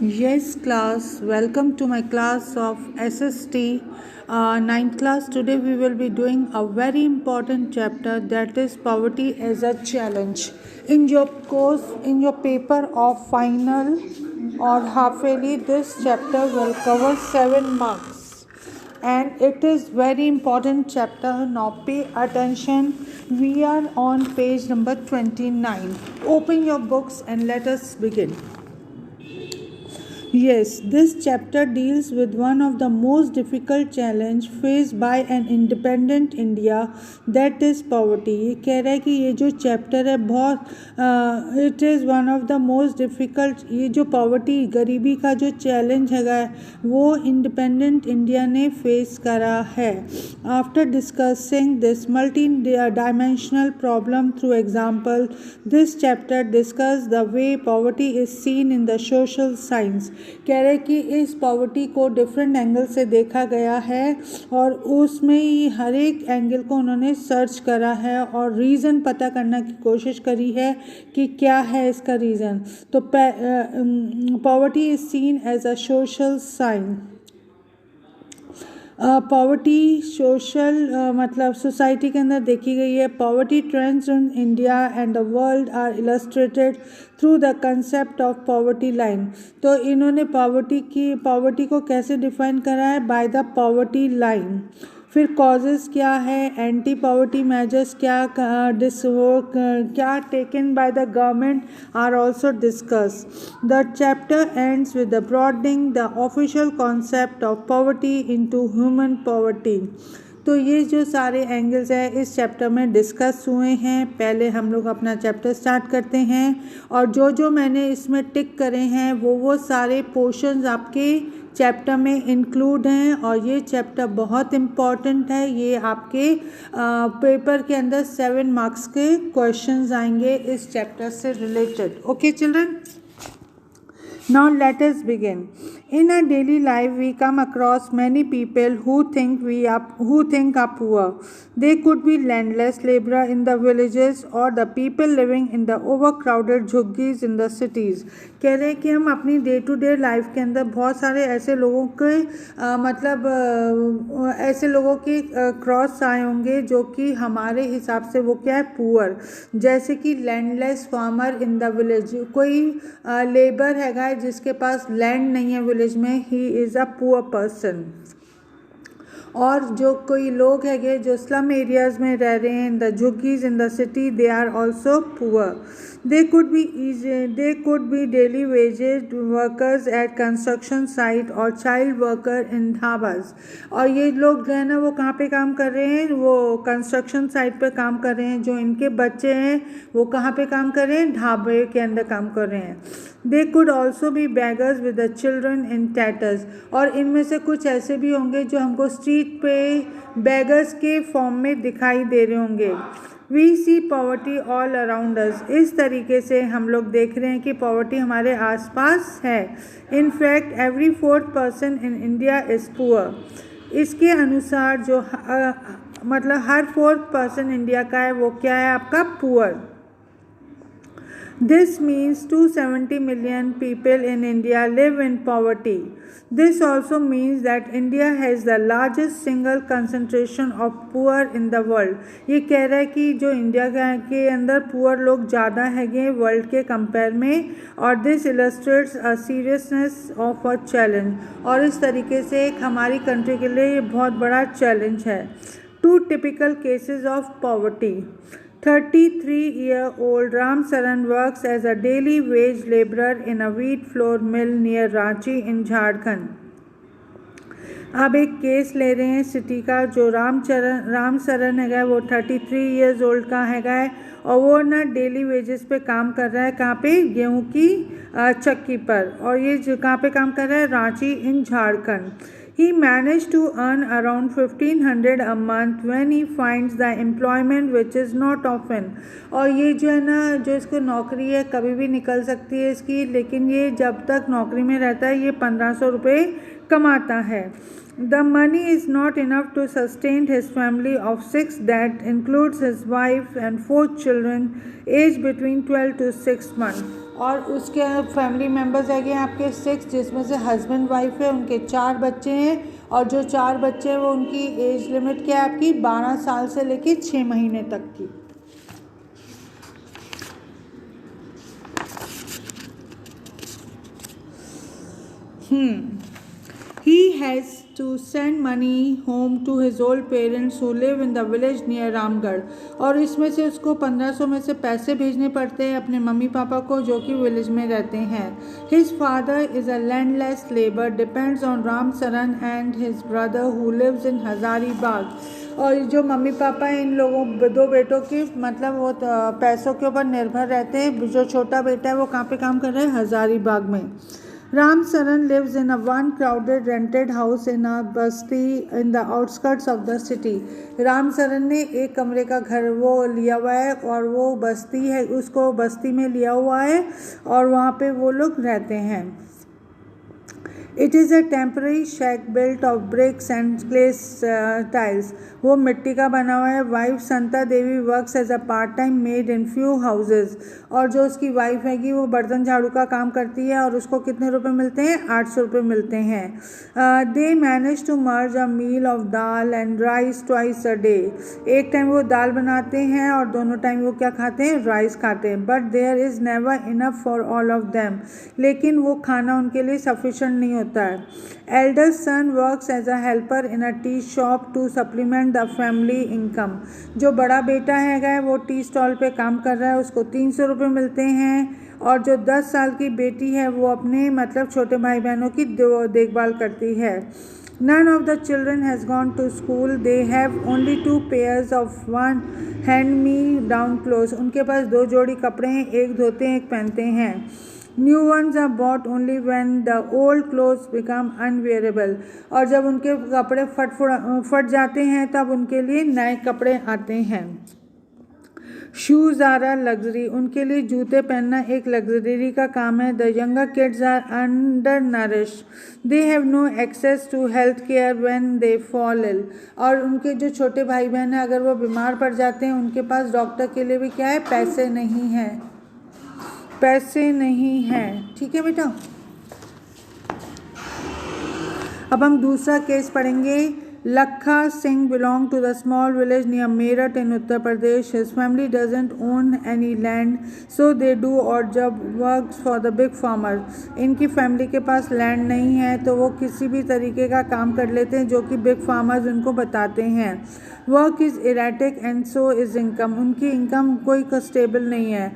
Yes, class. Welcome to my class of SST 9th class. Today we will be doing a very important chapter, that is poverty as a challenge. In your course, in your paper of final or half yearly, this chapter will cover 7 marks. And it is very important chapter. Now pay attention. We are on page number 29. Open your books and let us begin. Yes, this chapter deals with one of the most difficult challenge faced by an independent India, that is poverty. ये कह रहा है कि ये जो chapter है बहुत it is one of the most difficult, ये जो पॉवर्टी गरीबी का जो चैलेंज है वो इंडिपेंडेंट इंडिया ने फेस करा है. After discussing this multi dimensional problem through example, this chapter discuss the way poverty is seen in the social science. कह रहे कि इस पॉवर्टी को डिफरेंट एंगल से देखा गया है और उसमें ही हर एक एंगल को उन्होंने सर्च करा है और रीज़न पता करने की कोशिश करी है कि क्या है इसका रीज़न. तो poverty is seen as a social sign. Poverty social मतलब सोसाइटी के अंदर देखी गई है. Poverty trends in India and the world are illustrated through the concept of poverty line. तो इन्होंने पॉवर्टी को कैसे डिफाइन करा है? By the poverty line. फिर कॉजेज़ क्या है, एंटी पॉवर्टी मेजर्स क्या taken by the government are also discuss. The chapter ends with the broadening the official concept of poverty into human poverty. तो ये जो सारे एंगल्स हैं इस चैप्टर में डिस्कस हुए हैं. पहले हम लोग अपना चैप्टर स्टार्ट करते हैं और जो मैंने इसमें टिक करे हैं वो सारे पोर्शंस आपके चैप्टर में इंक्लूड हैं और ये चैप्टर बहुत इम्पॉर्टेंट है. ये आपके पेपर के अंदर 7 मार्क्स के क्वेश्चंस आएंगे इस चैप्टर से related. Okay children, now let us begin. In our daily life we come across many people who think are poor. They could be landless laborer in the villages or the people living in the overcrowded झुग्गीज in the cities. कह रहे हैं कि हम अपनी day to day life के अंदर बहुत सारे ऐसे लोगों के ऐसे लोगों के क्रॉस आए होंगे जो कि हमारे हिसाब से वो क्या है, पुअर. जैसे कि landless farmer in the village. कोई लेबर हैगा जिसके पास लैंड नहीं है विलेज में, he is a poor person. और जो कोई लोग हैगे जो स्लम एरियाज़ में रह रहे हैं, इन द झुग्गीज in the city, they are also poor. They could be daily waged workers at construction site or child worker in dhabas. और ये लोग जो है ना वो कहाँ पे काम कर रहे हैं, वो कंस्ट्रक्शन साइट पे काम कर रहे हैं. जो इनके बच्चे हैं वो कहाँ पे काम कर रहे हैं, ढाबे के अंदर काम कर रहे हैं. They could also be beggars with the children in tatters. और इनमें से कुछ ऐसे भी होंगे जो हमको स्ट्रीट पे बेगर्स के फॉर्म में दिखाई दे रहे होंगे. We see poverty all around us. इस तरीके से हम लोग देख रहे हैं कि पॉवर्टी हमारे आसपास है. In fact, every 4th person in India is poor. इसके अनुसार जो मतलब हर 4th person इंडिया का है वो क्या है आपका, poor. This means 270 million people in India live in poverty. This also means that India has the largest single concentration of poor in the world. ये कह रहा है कि जो इंडिया के अंदर पुअर लोग ज़्यादा हैगे वर्ल्ड के कंपेयर में. और this illustrates a seriousness of a challenge. और इस तरीके से एक हमारी कंट्री के लिए ये बहुत बड़ा चैलेंज है. 2 typical cases of poverty. 33-year-old Ram Saran works as a daily wage laborer in a wheat flour mill near Ranchi in Jharkhand. अब एक केस ले रहे हैं सिटी का। जो राम सरन है वो 33 ईयर्स ओल्ड का है और वो ना डेली वेजेस पे काम कर रहा है। कहाँ पे? गेहूँ की चक्की पर। और ये जो कहाँ पे काम कर रहा है? रांची इन Jharkhand. He managed to earn around 1500 a month when he finds the employment which is not often। और ये जो है ना, जो इसको नौकरी है कभी भी निकल सकती है इसकी, लेकिन ये जब तक नौकरी में रहता है ये 1500 रुपये कमाता है। The money is not enough to sustain his family of 6 that includes his wife and 4 children aged between 12 to 6 months। और उसके फैमिली मेम्बर्स है आपके 6, जिसमें से हस्बैंड वाइफ है, उनके 4 बच्चे हैं। और जो 4 बच्चे हैं वो उनकी एज लिमिट क्या है आपकी? 12 साल से लेके 6 महीने तक की। He has to send money home to his old parents who live in the village near Ramgarh. और इसमें से उसको 1500 में से पैसे भेजने पड़ते हैं अपने मम्मी पापा को जो कि विलेज में रहते हैं। His father is a landless labor depends on Ram Saran and his brother who lives in Hazaribagh. और जो मम्मी पापा हैं इन लोगों 2 बेटों की मतलब वो पैसों के ऊपर निर्भर रहते हैं। जो छोटा बेटा है वो कहाँ पे काम कर रहा है? हजारीबाग में। Ram Saran lives in a one crowded rented house in a Basti in the outskirts of the city। Ram Saran ने एक कमरे का घर वो लिया हुआ है और वो बस्ती है, उसको बस्ती में लिया हुआ है और वहाँ पे वो लोग रहते हैं। It is a temporary shack built of bricks and clay tiles। वो मिट्टी का बना हुआ है। Wife Santa Devi works as a part time maid in few houses. और जो उसकी वाइफ हैगी वो बर्तन झाड़ू का काम करती है और उसको कितने रुपए मिलते हैं? 800 रुपये मिलते हैं। They manage to merge a meal of dal and rice twice a day. एक टाइम वो दाल बनाते हैं और दोनों टाइम वो क्या खाते हैं? राइस खाते हैं। But there is never enough for all of them. लेकिन वो खाना उनके लिए सफिशेंट नहीं होता है। Elder son works as a helper in a tea shop to supplement the family income. जो बड़ा बेटा है वो टी स्टॉल पे काम कर रहा है, उसको 300 रुपये मिलते हैं। और जो 10 साल की बेटी है वो अपने मतलब छोटे भाई बहनों की देखभाल करती है। None of the children has gone to school. They have only 2 pairs of one hand-me-down clothes। उनके पास 2 जोड़ी कपड़े हैं, एक धोते हैं एक पहनते हैं। New ones are bought only when the old clothes become unwearable। और जब उनके कपड़े फट जाते हैं तब उनके लिए नए कपड़े आते हैं। Shoes are a luxury. उनके लिए जूते पहनना एक लग्जरी का काम है। The younger kids are undernourish. They have no access to health care when they fall ill. और उनके जो छोटे भाई बहन हैं अगर वो बीमार पड़ जाते हैं उनके पास डॉक्टर के लिए भी क्या है? पैसे नहीं हैं, पैसे नहीं हैं। ठीक है बेटा। अब हम दूसरा केस पढ़ेंगे। लखा Singh belong to the small village near Meerut in Uttar Pradesh। His family doesn't own any land, so they do odd job works for the big farmer। इनकी फैमिली के पास लैंड नहीं है तो वो किसी भी तरीके का काम कर लेते हैं जो कि बिग फार्मर्स उनको बताते हैं। Work is erratic and so is income. उनकी इनकम कोई स्टेबल नहीं है।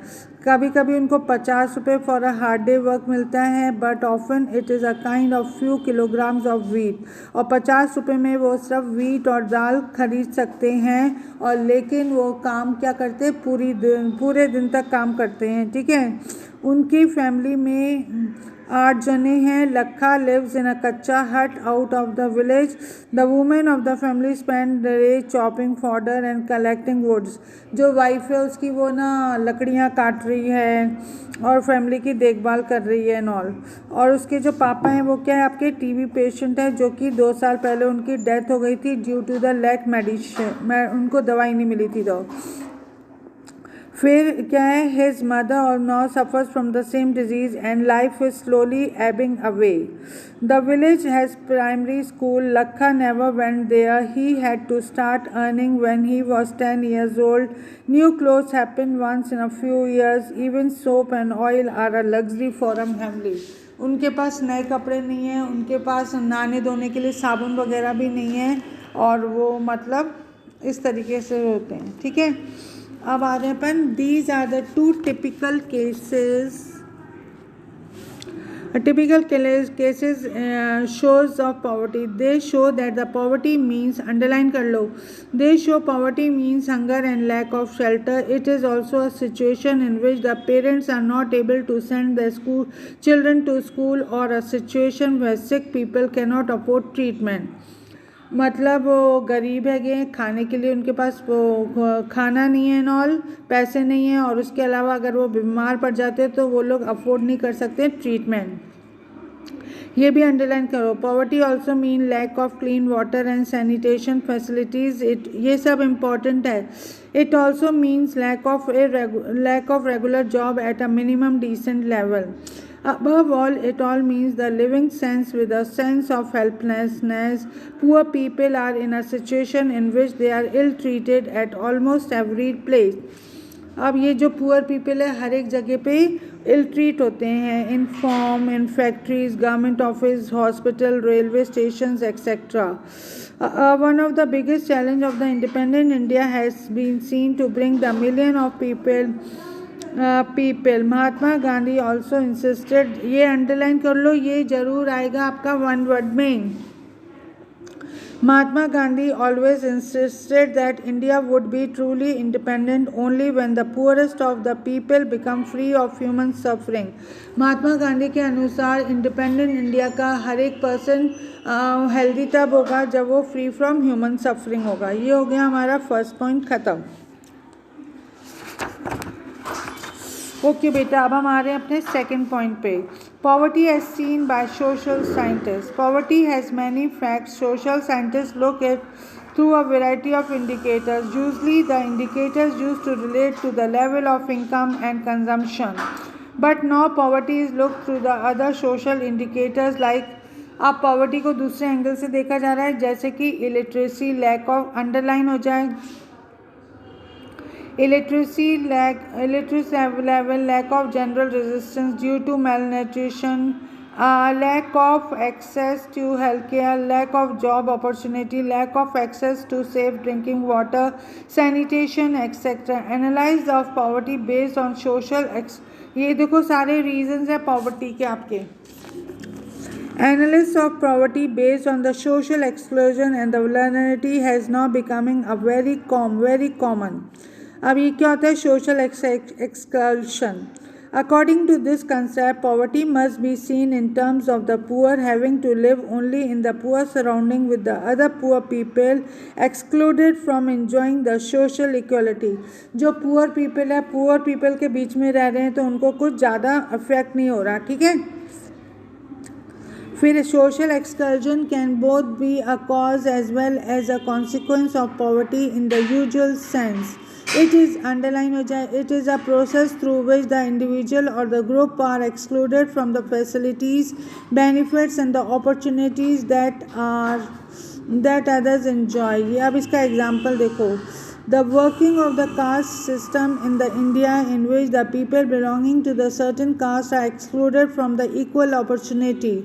कभी कभी उनको 50 रुपये for a hard day work मिलता है but often it is a kind of few kilograms of wheat. और 50 रुपये में वो सिर्फ वीट और दाल खरीद सकते हैं और लेकिन वो काम क्या करते हैं? पूरे दिन तक काम करते हैं। ठीक है। उनकी फैमिली में 8 जने हैं। लखा lives in a kachcha hut out of the village. The women of the family spend the day chopping fodder and collecting woods. जो वाइफ है उसकी वो ना लकड़ियाँ काट रही है और फैमिली की देखभाल कर रही है एंड ऑल। और उसके जो पापा हैं वो क्या है? आपके टीबी पेशेंट है जो कि 2 साल पहले उनकी डेथ हो गई थी due to the lack medicine. उनको दवाई नहीं मिली थी तो। फिर क्या है? हिज मदर और now suffers from the same disease and life is slowly ebbing away. The village has primary school. Lakha never went there. He had to start earning when he was 10 years old। New clothes happen once in a few years. Even soap and oil are a luxury for a family. उनके पास नए कपड़े नहीं हैं, उनके पास नहाने धोने के लिए साबुन वगैरह भी नहीं है और वो मतलब इस तरीके से होते हैं। ठीक है। अब आ रहे हैं अपन। These are the 2 typical cases A typical cases shows of poverty. They show that the poverty means, underline kar lo, they show poverty means hunger and lack of shelter. It is also a situation in which the parents are not able to send their children to school, or a situation where sick people cannot afford treatment. मतलब वो गरीब है गए, खाने के लिए उनके पास वो खाना नहीं है, नॉल पैसे नहीं हैं, और उसके अलावा अगर वो बीमार पड़ जाते हैं तो वो लोग अफोर्ड नहीं कर सकते ट्रीटमेंट. ये भी अंडरलाइन करो. Poverty also mean lack of clean water and sanitation facilities. ये सब इम्पॉर्टेंट है. It also means lack of regular job at a minimum decent level. Above all, it all means the living sense with a sense of helplessness. Poor people are in a situation in which they are ill-treated at almost every place. अब ये जो poor people है हर एक जगह पे इल treat होते हैं, in form, in factories, government office, hospital, railway stations etcetera. One of the biggest challenge of the independent India has been seen to bring the million of people. Mahatma Gandhi also insisted. ये underline कर लो, ये जरूर आएगा आपका one word में. Mahatma Gandhi always insisted that India would be truly independent only when the poorest of the people become free of human suffering. Mahatma Gandhi के अनुसार independent India का हर एक पर्सन हेल्दी तब होगा जब वो फ्री फ्रॉम ह्यूमन सफरिंग होगा. ये हो गया हमारा फर्स्ट पॉइंट ख़त्म. ओके बेटा, अब हम आ रहे हैं अपने सेकेंड पॉइंट पे. Poverty as seen by social scientists. Poverty has many facts. Social scientists look at through a variety of indicators. Usually the indicators used to relate to the level of income and consumption. But now poverty is looked through the other social indicators like. अब poverty को दूसरे angle से देखा जा रहा है, जैसे कि इलिटरेसी, लैक ऑफ, अंडरलाइन हो जाए, illiteracy level, lack of general resistance due to malnutrition, lack of access to healthcare, lack of job opportunity, lack of access to safe drinking water, sanitation, etc. Analysis of poverty based on social ये देखो सारे reasons है poverty के आपके. Analysis of poverty based on the social exclusion and the vulnerability has now becoming a very common. अब ये क्या होता है? Social exclusion. According to this concept, poverty must be seen in terms of the poor having to live only in the poor surrounding with the other poor people, excluded from enjoying the social equality. जो poor people है, poor people के बीच में रह रहे हैं तो उनको कुछ ज़्यादा अफेक्ट नहीं हो रहा. ठीक है. फिर social exclusion can both be a cause as well as a consequence of poverty in the usual sense. It is underline हो जाए. It is a process through which the individual or the group are excluded from the facilities, benefits and the opportunities that others enjoy. ये अब इसका example देखो. The working of the caste system in the India in which the people belonging to the certain caste are excluded from the equal opportunity.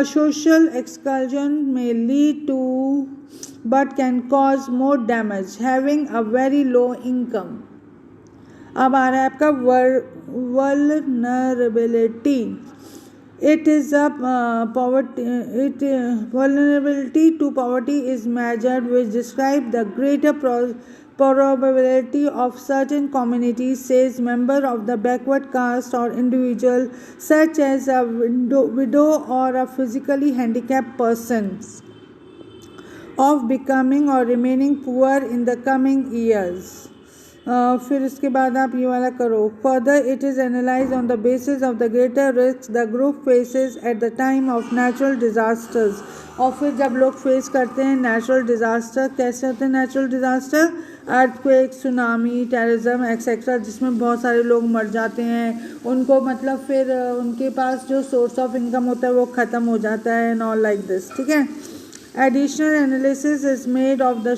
Social exclusion may lead to but can cause more damage having a very low income. अब आ रहा है आपका vulnerability. It is a vulnerability to poverty is measured which describe the greater probability of certain communities, says member of the backward caste or individual such as a widow or a physically handicapped person, of becoming or remaining poor in the coming years. फिर इसके बाद आप ये वाला करो. Further, it is analyzed on the basis of the greater risks the group faces at the time of natural disasters. और फिर जब लोग फेस करते हैं नेचुरल डिज़ास्टर, कैसे होते हैं natural disaster? Earthquake, tsunami, terrorism etcetera, जिसमें बहुत सारे लोग मर जाते हैं. उनको मतलब फिर उनके पास जो सोर्स ऑफ इनकम होता है वो ख़त्म हो जाता है एंड ऑल लाइक दिस. ठीक है. Additional analysis is made of the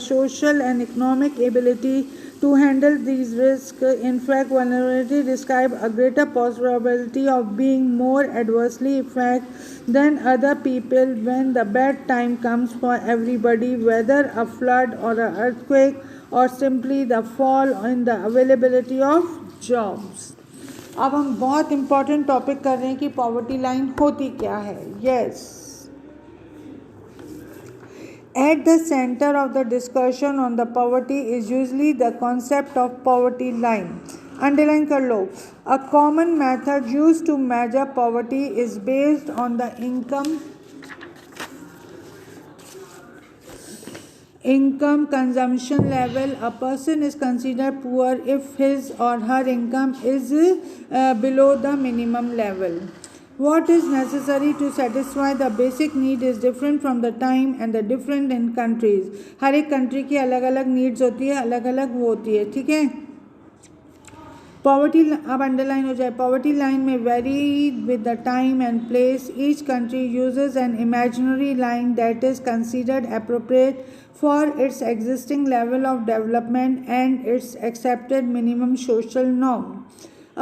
social and economic ability to handle these risks. In fact, vulnerability describe a greater probability of being more adversely affected than other people when the bad time comes for everybody, whether a flood or an earthquake or simply the fall in the availability of jobs. अब हम बहुत important topic कर रहे हैं कि poverty line होती क्या है. Yes. At the center of the discussion on the poverty is usually the concept of poverty line. Underline कर लो. A common method used to measure poverty is based on the income consumption level. A person is considered poor if his or her income is below the minimum level. What is necessary to satisfy the basic need is different from the time and the different in countries. हर एक country की अलग अलग needs होती है, अलग अलग वो होती है. ठीक है. पॉवर्टी अब अंडरलाइन हो जाए. पॉवर्टी लाइन में very with the time and place. Each country uses an imaginary line that is considered appropriate for its existing level of development and its accepted minimum social norm.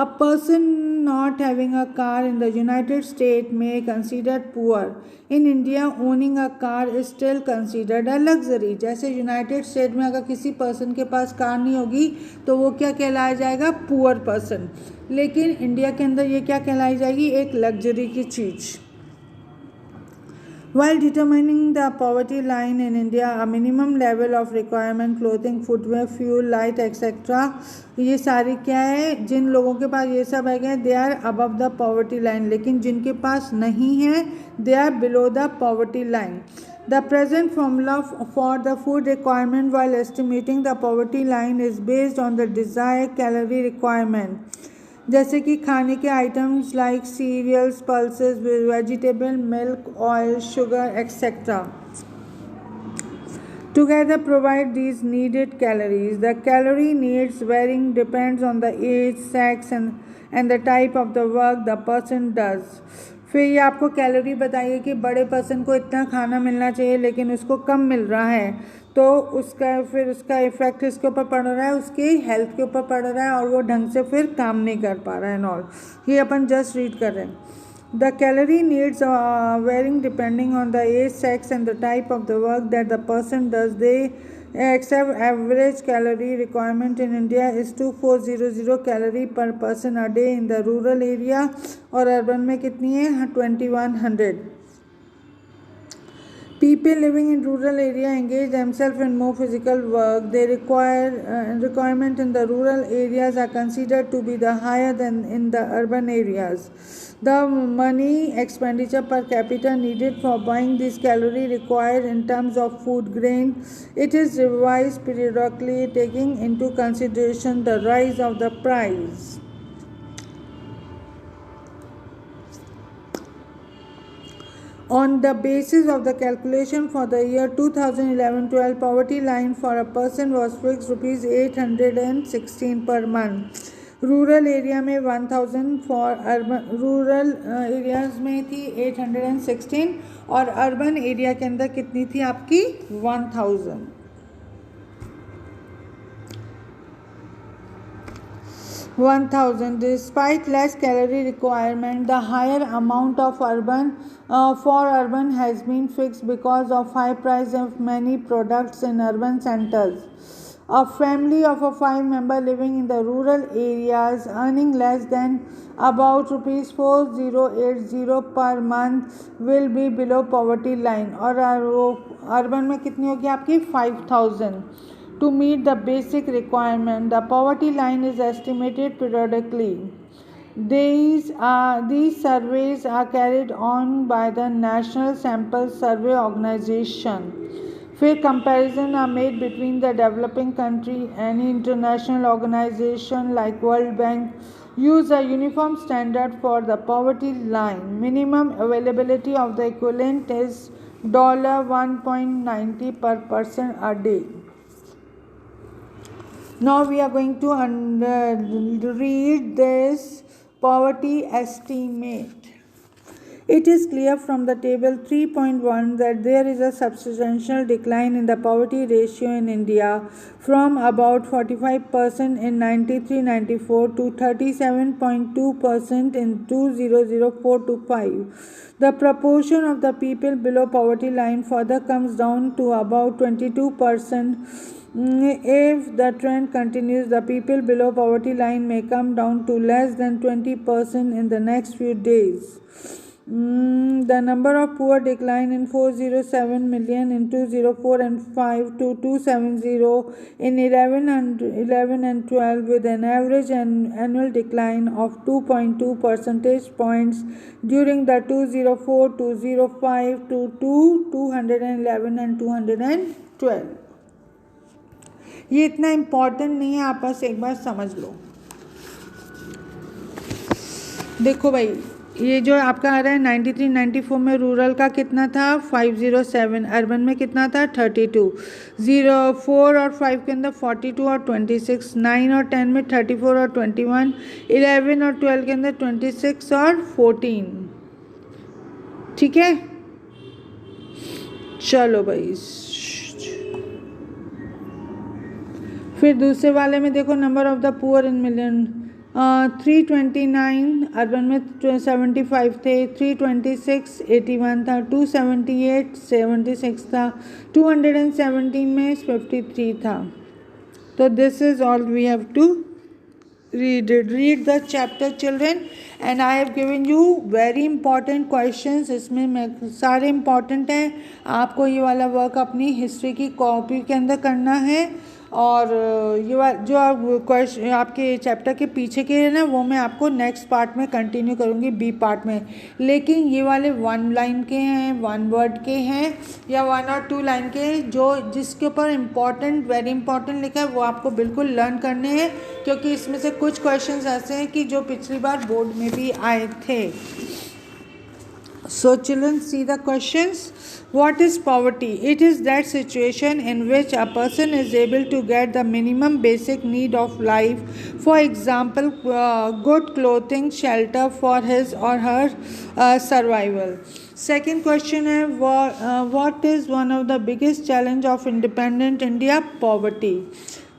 A person not having a car in the United States may be considered poor. In India, owning a car is still considered a luxury. जैसे United state में अगर किसी person के पास car नहीं होगी तो वो क्या कहलाया जाएगा? Poor person. लेकिन इंडिया के अंदर ये क्या कहलाई जाएगी? एक लग्जरी की चीज़. While determining the poverty line in India, a minimum level of requirement, clothing, footwear, fuel, light, etc. ये सारी क्या है? जिन लोगों के पास ये सब है they are above the poverty line. लेकिन जिनके पास नहीं है they are below the poverty line. The present formula for the food requirement while estimating the poverty line is based on the desired calorie requirement. जैसे कि खाने के items like cereals, pulses, vegetable, milk, oil, sugar etcetera together provide these needed calories. The calorie needs varying depends on the age, sex and the type of the work the person does. फिर ये आपको calorie बताइए कि बड़े person को इतना खाना मिलना चाहिए लेकिन उसको कम मिल रहा है तो उसका इफेक्ट इसके ऊपर पड़ रहा है, उसकी हेल्थ के ऊपर पड़ रहा है और वो ढंग से फिर काम नहीं कर पा रहा है. और ये अपन जस्ट रीड कर रहे हैं. The calorie needs are varying depending on the age, sex and the type of the work that the person does. They accept average calorie requirement in India is 2400 calorie per person a day in the rural area और urban में कितनी है? 2100. People living in rural area engage themselves in more physical work. They requirement in the rural areas are considered to be the higher than in the urban areas. The money expenditure per capita needed for buying this calorie required in terms of food grain. It is revised periodically taking into consideration the rise of the price. On the basis of the calculation for the year 2011-12, poverty line for a person was fixed rupees 816 per month. Rural area में 1000 for urban. Rural areas में थी 816 और urban area के अंदर कितनी थी आपकी? 1000. Despite less calorie requirement, the higher amount of for urban has been fixed because of high price of many products in urban centers. A family of a 5-member living in the rural areas earning less than about rupees 4080 per month will be below poverty line. और urban में कितनी होगी आपकी? 5000. To meet the basic requirement, the poverty line is estimated periodically. These surveys are carried on by the National Sample Survey Organization. फिर comparison are made between the developing country. Any international organization like World Bank use a uniform standard for the poverty line. Minimum availability of the equivalent is $1.90 per person a day. Now we are going to read this poverty estimate. It is clear from the table 3.1 that there is a substantial decline in the poverty ratio in India from about 45% in 93-94 to 37.2% in 2004-5. The proportion of the people below poverty line further comes down to about 22% If the trend continues, the people below poverty line may come down to less than 20% in the next few days. The number of poor decline in 407 million in 204 and 5 to 270 in 11 and 12, with an average annual decline of 2.2 percentage points during the 204, 205 to 211 and 212. ये इतना important नहीं है, आप बस एक बार समझ लो. देखो भाई, ये जो आपका आ रहा है 93 94 में रूरल का कितना था 507, अर्बन में कितना था 32, 4 और 5 के अंदर 42 और 26, 9 और 10 में 34 और 21, 11 और 12 के अंदर 26 और 14. ठीक है, चलो भाई. फिर दूसरे वाले में देखो, number of the poor in million 329, urban में 75 थे, 326 81 था, 278 76 था, 217 में 53 था. तो this is all we have to read the chapter children, and I have given you very important questions. इसमें मैं सारे important हैं. आपको ये वाला वर्क अपनी हिस्ट्री की कॉपी के अंदर करना है, और ये जो आप क्वेश्चन आपके चैप्टर के पीछे के हैं ना, वो मैं आपको नेक्स्ट पार्ट में कंटिन्यू करूँगी, बी पार्ट में. लेकिन ये वाले 1 लाइन के हैं, 1 वर्ड के हैं, या 1 और 2 लाइन के, जो जिसके ऊपर इम्पॉर्टेंट वेरी इंपॉर्टेंट लिखा है, वो आपको बिल्कुल लर्न करने हैं, क्योंकि इसमें से कुछ क्वेश्चंस ऐसे हैं कि जो पिछली बार बोर्ड में भी आए थे. So children, see the questions. What is poverty? It is that situation in which a person is able to get the minimum basic need of life. For example, good clothing, shelter for his or her survival. Second question है, what is one of the biggest challenge of independent India? Poverty.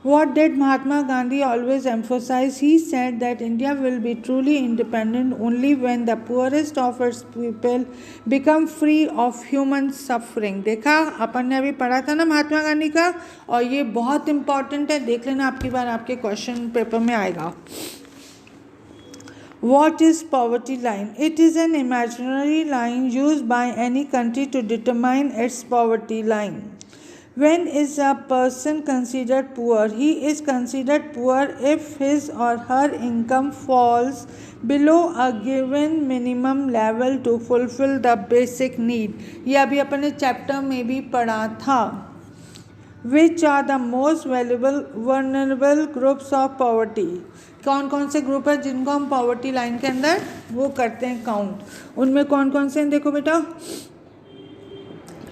What did Mahatma Gandhi always emphasize? He said that India will be truly independent only when the poorest of its people become free of human suffering. देखा, अपन ने अभी पढ़ा था ना महात्मा गांधी का, और ये बहुत इंपॉर्टेंट है, देख लेना, आपकी बार आपके क्वेश्चन पेपर में आएगा. What is poverty line? It is an imaginary line used by any country to determine its poverty line. When is a person considered poor? He is considered poor if his or her income falls below a given minimum level to fulfill the basic need. ये अभी अपन ने chapter में भी पढ़ा था. Which are the most vulnerable groups of poverty? कौन कौन से ग्रुप है जिनको हम पॉवर्टी लाइन के अंदर वो करते हैं काउंट? उनमें कौन कौन से हैं, देखो बेटा.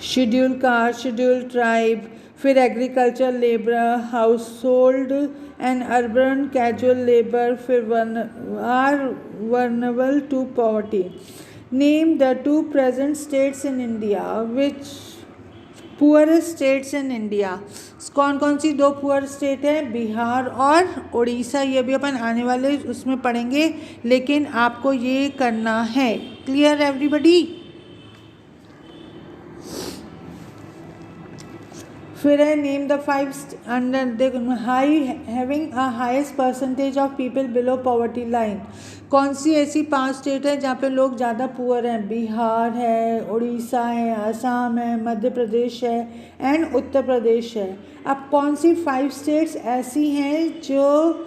शेड्यूल कास्ट, शेड्यूल ट्राइब, फिर agriculture labour, household and urban casual labour, फिर are vulnerable to poverty. Name the 2 present states in India. Which poorest states in India? कौन कौन सी 2 पुअर स्टेट है? बिहार और उड़ीसा. ये भी अपन आने वाले उसमें पढ़ेंगे, लेकिन आपको ये करना है. Clear everybody? फिर है, name the 5 under high having a highest percentage of people below poverty line. कौन सी ऐसी 5 स्टेट है जहाँ पे लोग ज़्यादा पुअर हैं? बिहार है, उड़ीसा है, असम है, मध्य प्रदेश है एंड उत्तर प्रदेश है. अब कौन सी 5 स्टेट्स ऐसी हैं जो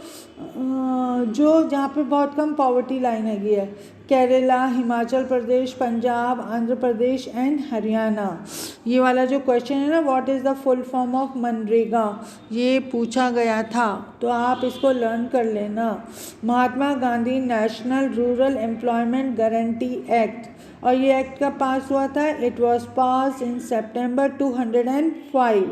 जहाँ पे बहुत कम पॉवर्टी लाइन हैगी है? केरला, हिमाचल प्रदेश, पंजाब, आंध्र प्रदेश एंड हरियाणा. ये वाला जो क्वेश्चन है ना, what is the full form of MNREGA, ये पूछा गया था, तो आप इसको लर्न कर लेना. Mahatma Gandhi national rural employment guarantee act, और ये एक्ट कब पास हुआ था? It was pass in September 205.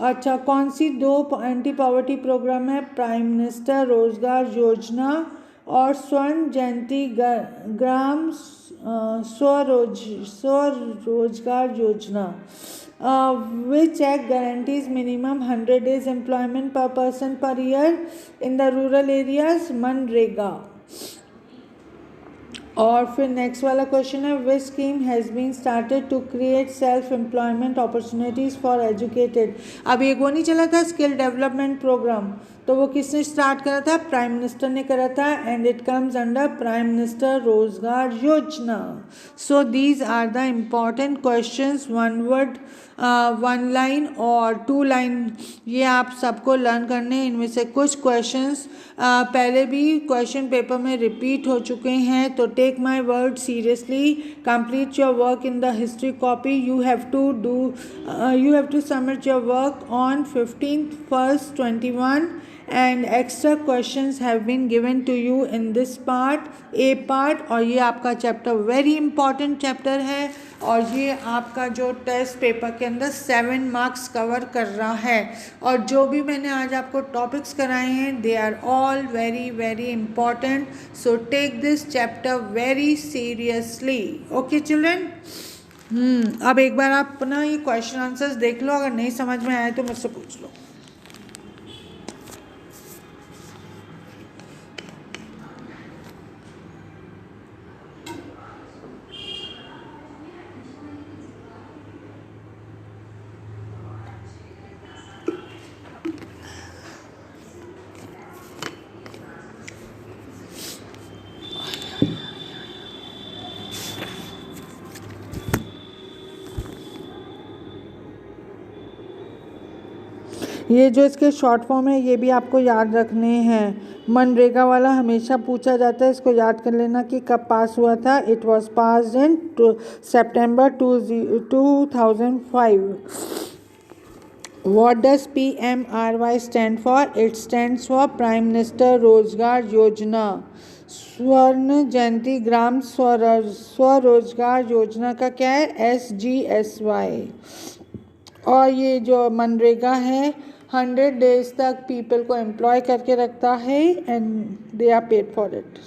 अच्छा, कौन सी 2 एंटी पॉवर्टी प्रोग्राम है? प्राइम मिनिस्टर रोजगार योजना और स्वर्ण जयंती ग्राम स्वरोजगार योजना. Which act guarantees minimum 100 days employment per person per year in the rural areas? MNREGA. और फिर नेक्स्ट वाला क्वेश्चन है, which scheme has been started to create self employment opportunities for educated. अब एक वो नहीं चला था स्किल डेवलपमेंट प्रोग्राम, तो वो किसने स्टार्ट करा था? प्राइम मिनिस्टर ने करा था, and it comes under prime minister Rozgar Yojana. So these are the important questions, one word, one line और टू लाइन, ये आप सबको लर्न करने हैं। इनमें से कुछ क्वेश्चंस पहले भी क्वेश्चन पेपर में रिपीट हो चुके हैं, तो take my word seriously, complete your work in the history copy. You have to submit your work on 15/1/21 and extra questions have been given to you in this part, A part, और ये आपका chapter very important chapter है, और ये आपका जो test paper के अंदर 7 मार्क्स कवर कर रहा है। और जो भी मैंने आज आपको टॉपिक्स कराए हैं, they are all very very important, so take this chapter very seriously. Okay children, अब एक बार आप अपना ये क्वेश्चन आंसर्स देख लो, अगर नहीं समझ में आए तो मुझसे पूछ लो। ये जो इसके शॉर्ट फॉर्म है ये भी आपको याद रखने हैं। मनरेगा वाला हमेशा पूछा जाता है, इसको याद कर लेना कि कब पास हुआ था। It was passed in September 2005। What does PMRY stand for? It stands for prime minister Rozgar योजना। स्वर्ण जयंती ग्राम स्वरोजगार योजना का क्या है? SGSY। और ये जो मनरेगा है 100 डेज तक पीपल को एम्प्लॉय करके रखता है, and they are paid for it.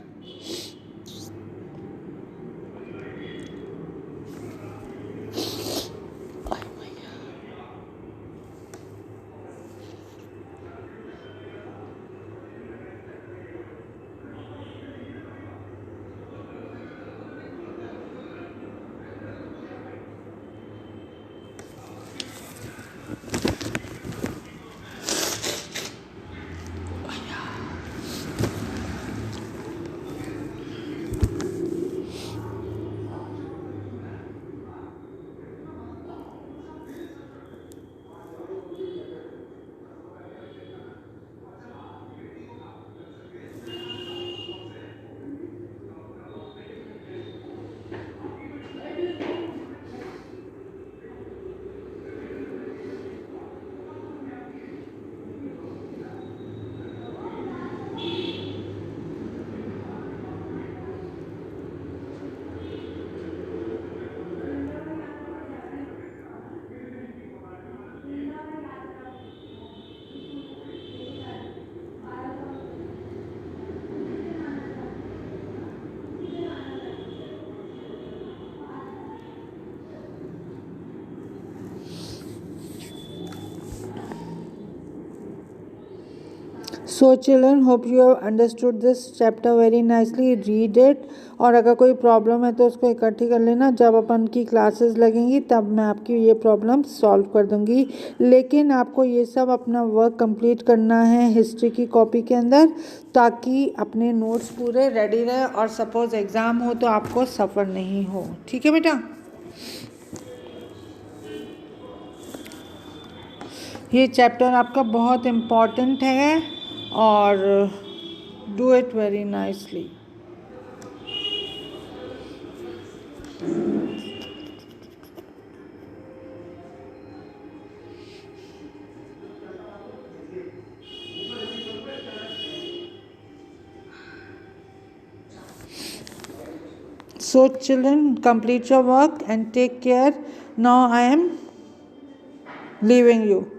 So children, hope you have understood this chapter very nicely, read it, और अगर कोई प्रॉब्लम है तो उसको इकट्ठी कर लेना। जब अपन की क्लासेस लगेंगी तब मैं आपकी ये प्रॉब्लम सॉल्व कर दूंगी, लेकिन आपको ये सब अपना वर्क कंप्लीट करना है हिस्ट्री की कॉपी के अंदर, ताकि अपने नोट्स पूरे रेडी रहे और सपोज एग्ज़ाम हो तो आपको सफ़र नहीं हो। ठीक है बेटा, ये चैप्टर आपका बहुत इम्पॉर्टेंट है, और do it very nicely. So children, complete your work and take care. Now I am leaving you.